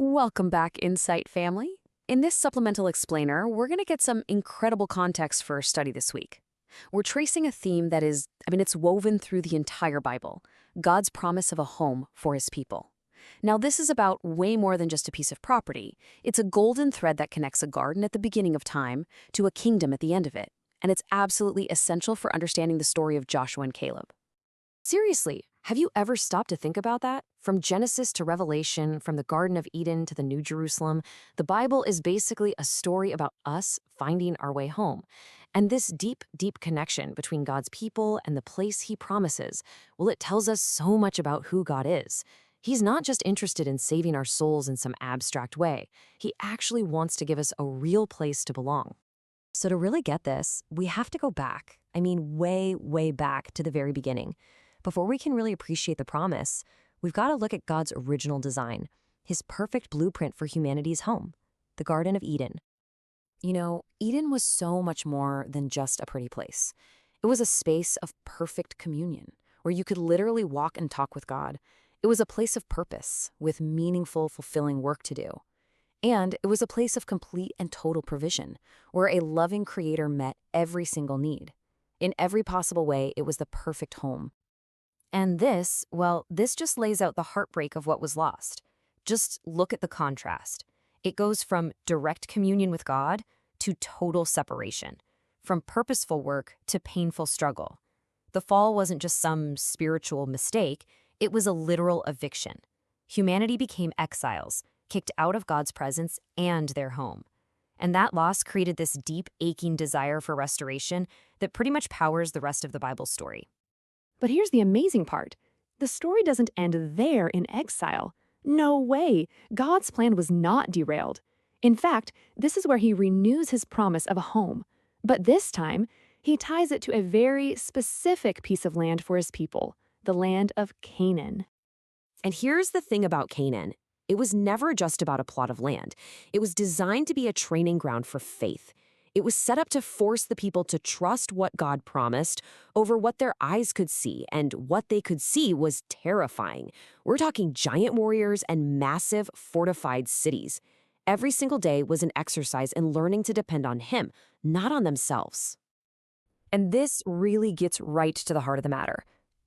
Welcome back, Insight family. In this supplemental explainer, we're going to get some incredible context for our study this week. We're tracing a theme that is, it's woven through the entire Bible, God's promise of a home for his people. Now, this is about way more than just a piece of property. It's a golden thread that connects a garden at the beginning of time to a kingdom at the end of it, and it's absolutely essential for understanding the story of Joshua and Caleb. Seriously, have you ever stopped to think about that? From Genesis to Revelation, from the Garden of Eden to the New Jerusalem, the Bible is basically a story about us finding our way home. And this deep, deep connection between God's people and the place he promises, well, it tells us so much about who God is. He's not just interested in saving our souls in some abstract way. He actually wants to give us a real place to belong. So to really get this, we have to go back. Way, way back to the very beginning. Before we can really appreciate the promise, we've got to look at God's original design, his perfect blueprint for humanity's home, the Garden of Eden. Eden was so much more than just a pretty place. It was a space of perfect communion, where you could literally walk and talk with God. It was a place of purpose, with meaningful, fulfilling work to do. And it was a place of complete and total provision, where a loving Creator met every single need. In every possible way, it was the perfect home. And this just lays out the heartbreak of what was lost. Just look at the contrast. It goes from direct communion with God to total separation, from purposeful work to painful struggle. The fall wasn't just some spiritual mistake, it was a literal eviction. Humanity became exiles, kicked out of God's presence and their home. And that loss created this deep, aching desire for restoration that pretty much powers the rest of the Bible story. But here's the amazing part. The story doesn't end there in exile. No way. God's plan was not derailed. In fact, this is where he renews his promise of a home. But this time, he ties it to a very specific piece of land for his people, the land of Canaan. And here's the thing about Canaan. It was never just about a plot of land. It was designed to be a training ground for faith. It was set up to force the people to trust what God promised over what their eyes could see, and what they could see was terrifying. We're talking giant warriors and massive fortified cities. Every single day was an exercise in learning to depend on him, not on themselves. And this really gets right to the heart of the matter.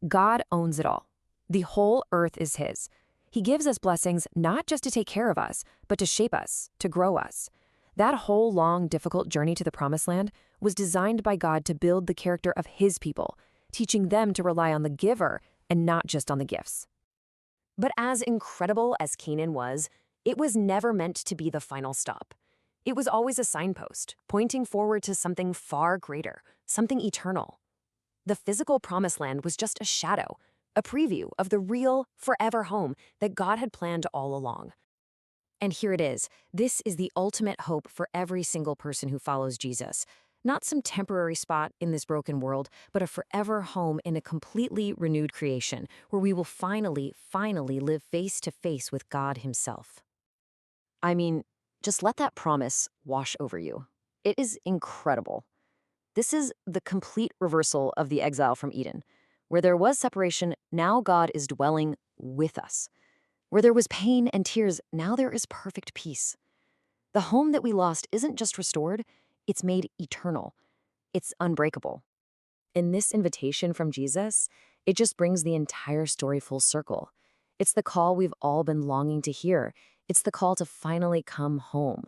God owns it all. The whole earth is his. He gives us blessings not just to take care of us, but to shape us, to grow us. That whole long, difficult journey to the Promised Land was designed by God to build the character of his people, teaching them to rely on the giver and not just on the gifts. But as incredible as Canaan was, it was never meant to be the final stop. It was always a signpost, pointing forward to something far greater, something eternal. The physical Promised Land was just a shadow, a preview of the real, forever home that God had planned all along. And here it is. This is the ultimate hope for every single person who follows Jesus. Not some temporary spot in this broken world, but a forever home in a completely renewed creation, where we will finally live face to face with God himself. Just let that promise wash over you. It is incredible. This is the complete reversal of the exile from Eden. Where there was separation, now God is dwelling with us. Where there was pain and tears, now there is perfect peace. The home that we lost isn't just restored, it's made eternal. It's unbreakable. In this invitation from Jesus, it just brings the entire story full circle. It's the call we've all been longing to hear. It's the call to finally come home.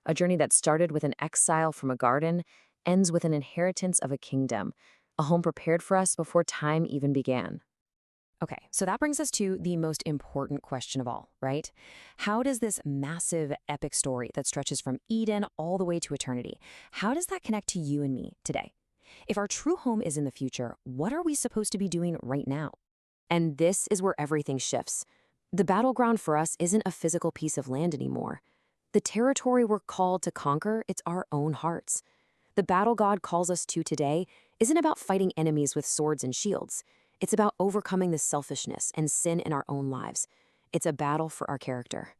A journey that started with an exile from a garden, ends with an inheritance of a kingdom, a home prepared for us before time even began. Okay, so that brings us to the most important question of all, right? How does this massive, epic story that stretches from Eden all the way to eternity, how does that connect to you and me today? If our true home is in the future, what are we supposed to be doing right now? And this is where everything shifts. The battleground for us isn't a physical piece of land anymore. The territory we're called to conquer, it's our own hearts. The battle God calls us to today isn't about fighting enemies with swords and shields. It's about overcoming the selfishness and sin in our own lives. It's a battle for our character.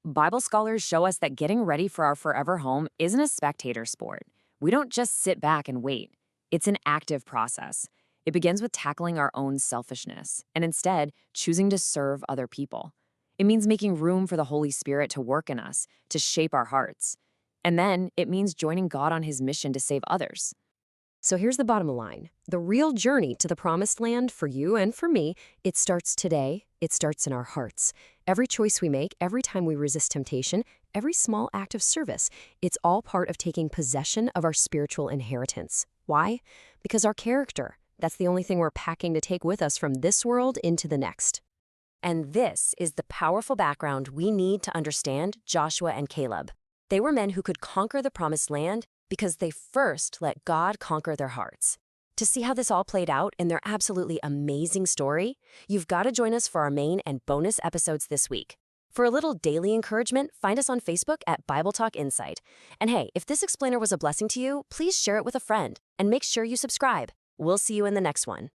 Bible scholars show us that getting ready for our forever home isn't a spectator sport. We don't just sit back and wait. It's an active process. It begins with tackling our own selfishness and instead choosing to serve other people. It means making room for the Holy Spirit to work in us, to shape our hearts. And then it means joining God on his mission to save others. So here's the bottom line. The real journey to the promised land for you and for me, it starts today. It starts in our hearts. Every choice we make, every time we resist temptation, every small act of service, it's all part of taking possession of our spiritual inheritance. Why? Because our character, that's the only thing we're packing to take with us from this world into the next. And this is the powerful background we need to understand Joshua and Caleb. They were men who could conquer the promised land because they first let God conquer their hearts. To see how this all played out in their absolutely amazing story, you've got to join us for our main and bonus episodes this week. For a little daily encouragement, find us on Facebook at Bible Talk Insight. And hey, if this explainer was a blessing to you, please share it with a friend and make sure you subscribe. We'll see you in the next one.